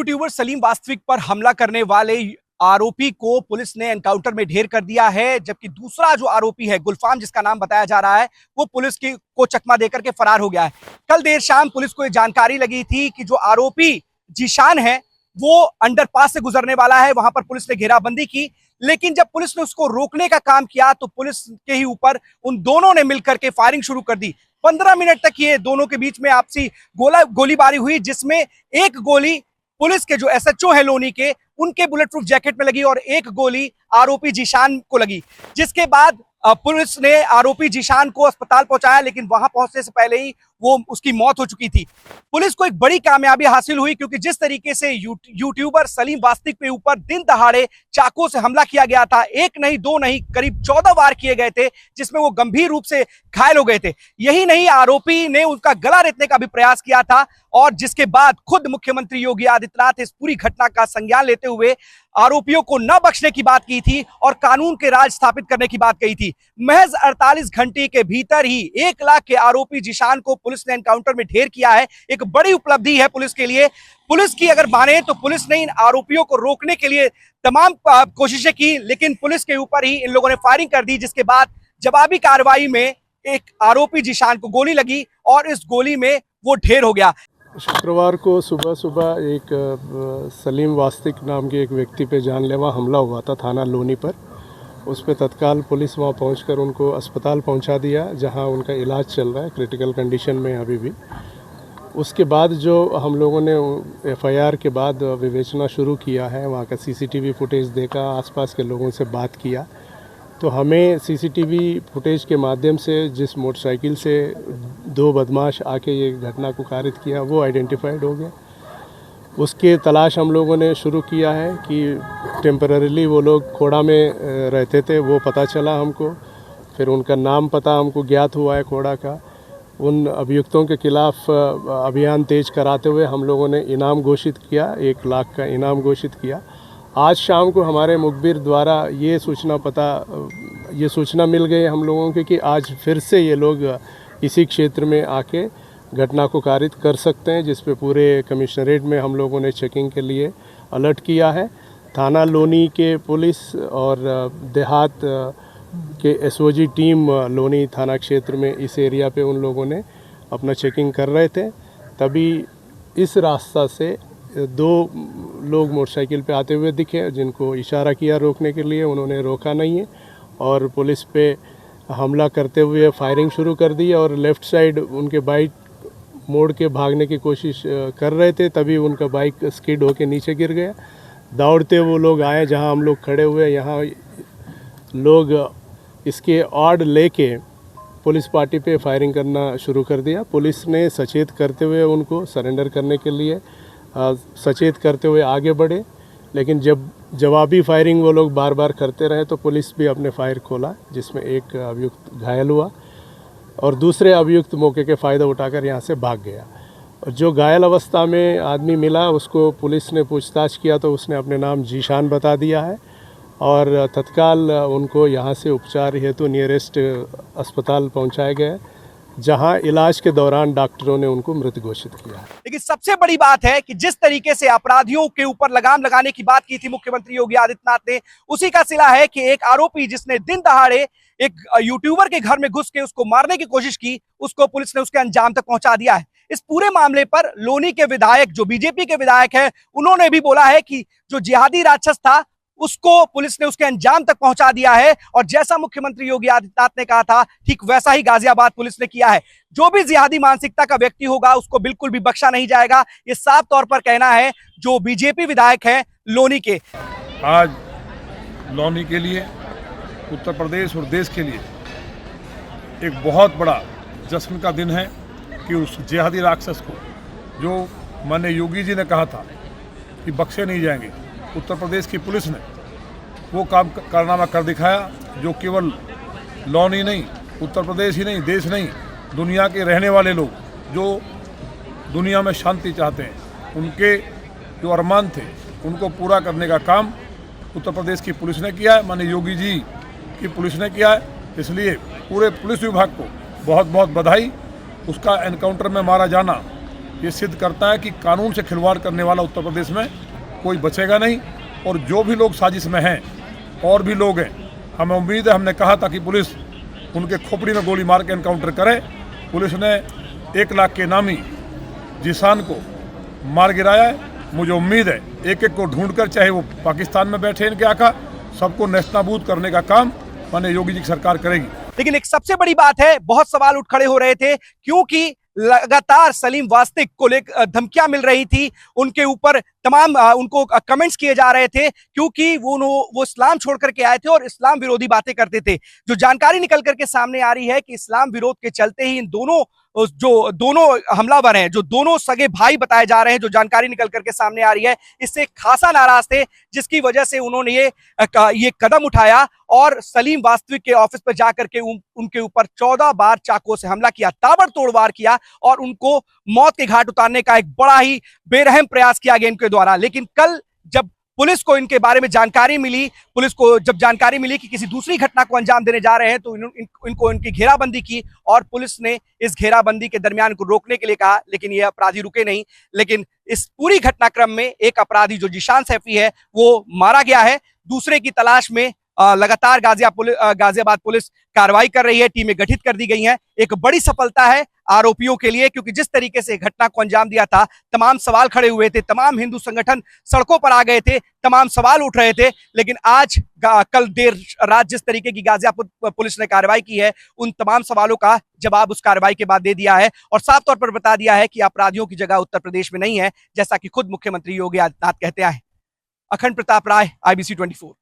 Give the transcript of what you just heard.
YouTuber Salim वास्तविक पर हमला करने वाले आरोपी को पुलिस ने एनकाउंटर में ढेर कर दिया है, जबकि दूसरा जो आरोपी है गुलफाम, जिसका नाम बताया जा रहा है, वो पुलिस को चकमा देकर के फरार हो गया है। कल देर शाम पुलिस को ये जानकारी लगी थी कि जो आरोपी जीशान है वो अंडरपास से गुजरने वाला है। वहां पर पुलिस ने घेराबंदी की, लेकिन जब पुलिस ने उसको रोकने का काम किया तो पुलिस के ही ऊपर उन दोनों ने मिलकर के फायरिंग शुरू कर दी। 15 मिनट तक ये दोनों के बीच में आपसी गोलीबारी हुई, जिसमें एक गोली पुलिस के जो एसएचओ है लोनी के, उनके बुलेट प्रूफ जैकेट में लगी और एक गोली आरोपी जीशान को लगी। जिसके बाद पुलिस ने आरोपी जीशान को अस्पताल पहुंचाया, लेकिन वहां पहुंचने से पहले ही उसकी मौत हो चुकी थी। पुलिस को एक बड़ी कामयाबी हासिल हुई, क्योंकि जिस तरीके से यूट्यूबर सलीम वास्तविक के ऊपर दिन दहाड़े चाकू से हमला किया गया था, एक नहीं दो नहीं करीब 14 वार किए गए थे, जिसमें वो गंभीर रूप से घायल हो गए थे। यही नहीं, आरोपी ने उनका गला रेतने का भी प्रयास किया था, और जिसके बाद खुद मुख्यमंत्री योगी आदित्यनाथ इस पूरी घटना का संज्ञान लेते हुए आरोपियों को न बख्शने की बात की थी और कानून के राज स्थापित करने की बात कही थी। महज 48 घंटे के भीतर ही 1 लाख के आरोपी जीशान को पुलिस ने एनकाउंटर में ढेर किया है। एक बड़ी उपलब्धि है पुलिस के लिए। पुलिस की अगर माने तो पुलिस ने इन आरोपियों को रोकने के लिए तमाम कोशिशें की, लेकिन पुलिस के ऊपर ही इन लोगों ने फायरिंग कर दी, जिसके बाद जवाबी कार्रवाई में एक आरोपी जीशान को गोली लगी और इस गोली में वो ढेर हो गया। शुक्रवार को सुबह सुबह एक सलीम वास्तविक नाम के एक व्यक्ति पे जानलेवा हमला हुआ था थाना लोनी पर। उस पर तत्काल पुलिस वहां पहुंचकर उनको अस्पताल पहुंचा दिया, जहां उनका इलाज चल रहा है, क्रिटिकल कंडीशन में अभी भी। उसके बाद जो हम लोगों ने एफआईआर के बाद विवेचना शुरू किया है, वहाँ का सीसीटीवी फुटेज देखा, आसपास के लोगों से बात किया, तो हमें सीसीटीवी फुटेज के माध्यम से जिस मोटरसाइकिल से 2 बदमाश आके ये घटना को कारित किया वो आइडेंटिफाइड हो गया। उसके तलाश हम लोगों ने शुरू किया है कि टेम्पररीली वो लोग खोड़ा में रहते थे, वो पता चला हमको। फिर उनका नाम पता हमको ज्ञात हुआ है खोड़ा का। उन अभियुक्तों के खिलाफ अभियान तेज कराते हुए हम लोगों ने इनाम घोषित किया, 1 लाख का इनाम घोषित किया। आज शाम को हमारे मुखबिर द्वारा ये सूचना मिल गई हम लोगों के कि आज फिर से ये लोग इसी क्षेत्र में आके घटना को कारित कर सकते हैं, जिस पे पूरे कमिश्नरेट में हम लोगों ने चेकिंग के लिए अलर्ट किया है। थाना लोनी के पुलिस और देहात के एसओजी टीम लोनी थाना क्षेत्र में इस एरिया पे उन लोगों ने अपना चेकिंग कर रहे थे, तभी इस रास्ता से 2 लोग मोटरसाइकिल पे आते हुए दिखे, जिनको इशारा किया रोकने के लिए, उन्होंने रोका नहीं है और पुलिस पे हमला करते हुए फायरिंग शुरू कर दी। और लेफ़्ट साइड उनके बाइक मोड़ के भागने की कोशिश कर रहे थे, तभी उनका बाइक स्किड होके नीचे गिर गया। दौड़ते वो लोग आए जहां हम लोग खड़े हुए, यहाँ लोग इसके ऑर्ड लेके पुलिस पार्टी पे फायरिंग करना शुरू कर दिया। पुलिस ने सचेत करते हुए उनको सरेंडर करने के लिए सचेत करते हुए आगे बढ़े, लेकिन जब जवाबी फायरिंग वो लोग बार बार करते रहे तो पुलिस भी अपने फायर खोला, जिसमें एक अभियुक्त घायल हुआ और दूसरे अभियुक्त मौके के फ़ायदा उठाकर यहाँ से भाग गया। और जो घायल अवस्था में आदमी मिला उसको पुलिस ने पूछताछ किया तो उसने अपने नाम जीशान बता दिया है और तत्काल उनको यहाँ से उपचार हेतु नियरेस्ट अस्पताल पहुँचाए गए, जहां इलाज के दौरान डॉक्टरों ने उनको मृत घोषित किया। लेकिन सबसे बड़ी बात है कि जिस तरीके से अपराधियों के ऊपर लगाम लगाने की बात की थी मुख्यमंत्री योगी आदित्यनाथ ने, उसी का सिला है कि एक आरोपी जिसने दिन दहाड़े एक यूट्यूबर के घर में घुस के उसको मारने की कोशिश की, उसको पुलिस ने उसके अंजाम तक पहुंचा दिया है। इस पूरे मामले पर लोनी के विधायक, जो बीजेपी के विधायक है, उन्होंने भी बोला है कि जो जिहादी राक्षस था उसको पुलिस ने उसके अंजाम तक पहुंचा दिया है, और जैसा मुख्यमंत्री योगी आदित्यनाथ ने कहा था ठीक वैसा ही गाजियाबाद पुलिस ने किया है। जो भी जिहादी मानसिकता का व्यक्ति होगा उसको बिल्कुल भी बख्शा नहीं जाएगा, ये साफ तौर पर कहना है जो बीजेपी विधायक है लोनी के। आज लोनी के लिए, उत्तर प्रदेश और देश के लिए एक बहुत बड़ा जश्न का दिन है कि उस जिहादी राक्षस को, जो माननीय योगी जी ने कहा था कि बख्शे नहीं जाएंगे, उत्तर प्रदेश की पुलिस ने वो कारनामा कर दिखाया, जो केवल लोनी नहीं, उत्तर प्रदेश ही नहीं, देश नहीं, दुनिया के रहने वाले लोग जो दुनिया में शांति चाहते हैं, उनके जो अरमान थे उनको पूरा करने का काम उत्तर प्रदेश की पुलिस ने किया है, माननीय योगी जी की पुलिस ने किया है। इसलिए पूरे पुलिस विभाग को बहुत बहुत बधाई। उसका एनकाउंटर में मारा जाना ये सिद्ध करता है कि कानून से खिलवाड़ करने वाला उत्तर प्रदेश में कोई बचेगा नहीं। और जो भी लोग साजिश में हैं और भी लोग हैं, हमें उम्मीद है, हमने कहा था कि पुलिस उनके खोपड़ी में गोली मार के एनकाउंटर करे। पुलिस ने 1 लाख के इनामी जिसान को मार गिराया है। मुझे उम्मीद है एक एक को ढूंढकर, चाहे वो पाकिस्तान में बैठे इनके आका, सबको नेस्तनाबूद करने का काम माननीय योगी जी की सरकार करेगी। लेकिन एक सबसे बड़ी बात है, बहुत सवाल उठ खड़े हो रहे थे क्योंकि लगातार सलीम वास्तिक को लेकर धमकियां मिल रही थी, उनके ऊपर तमाम उनको कमेंट्स किए जा रहे थे क्योंकि वो इस्लाम छोड़ करके आए थे और इस्लाम विरोधी बातें करते थे। जो जानकारी निकल करके सामने आ रही है कि इस्लाम विरोध के चलते ही इन दोनों हमलावर हैं, जो दोनों सगे भाई बताए जा रहे हैं, जो जानकारी निकल करके सामने आ रही है, इससे खासा नाराज थे, जिसकी वजह से उन्होंने ये कदम उठाया और सलीम वास्तविक के ऑफिस पर जाकर के उनके ऊपर 14 बार चाकुओं से हमला किया, ताबड़तोड़ वार किया और उनको मौत के घाट उतारने का एक बड़ा ही बेरहम प्रयास किया गया इनके द्वारा। लेकिन कल जब पुलिस को इनके बारे में जानकारी मिली, पुलिस को जब जानकारी मिली कि किसी दूसरी घटना को अंजाम देने जा रहे हैं, तो इनको इनकी घेराबंदी की और पुलिस ने इस घेराबंदी के दरमियान को रोकने के लिए कहा, लेकिन ये अपराधी रुके नहीं। लेकिन इस पूरी घटनाक्रम में एक अपराधी जो जीशान सैफी है वो मारा गया है। दूसरे की तलाश में लगातार गाजियाबाद पुलिस कार्रवाई कर रही है, टीमें गठित कर दी गई हैं। एक बड़ी सफलता है आरोपियों के लिए, क्योंकि जिस तरीके से घटना को अंजाम दिया था, तमाम सवाल खड़े हुए थे, तमाम हिंदू संगठन सड़कों पर आ गए थे, तमाम सवाल उठ रहे थे। लेकिन आज कल देर रात जिस तरीके की गाजियाबाद पुलिस ने कार्रवाई की है, उन तमाम सवालों का जवाब उस कार्रवाई के बाद दे दिया है और साफ तौर पर बता दिया है कि अपराधियों की जगह उत्तर प्रदेश में नहीं है, जैसा कि खुद मुख्यमंत्री योगी आदित्यनाथ कहते हैं। अखंड प्रताप राय, IBC 24।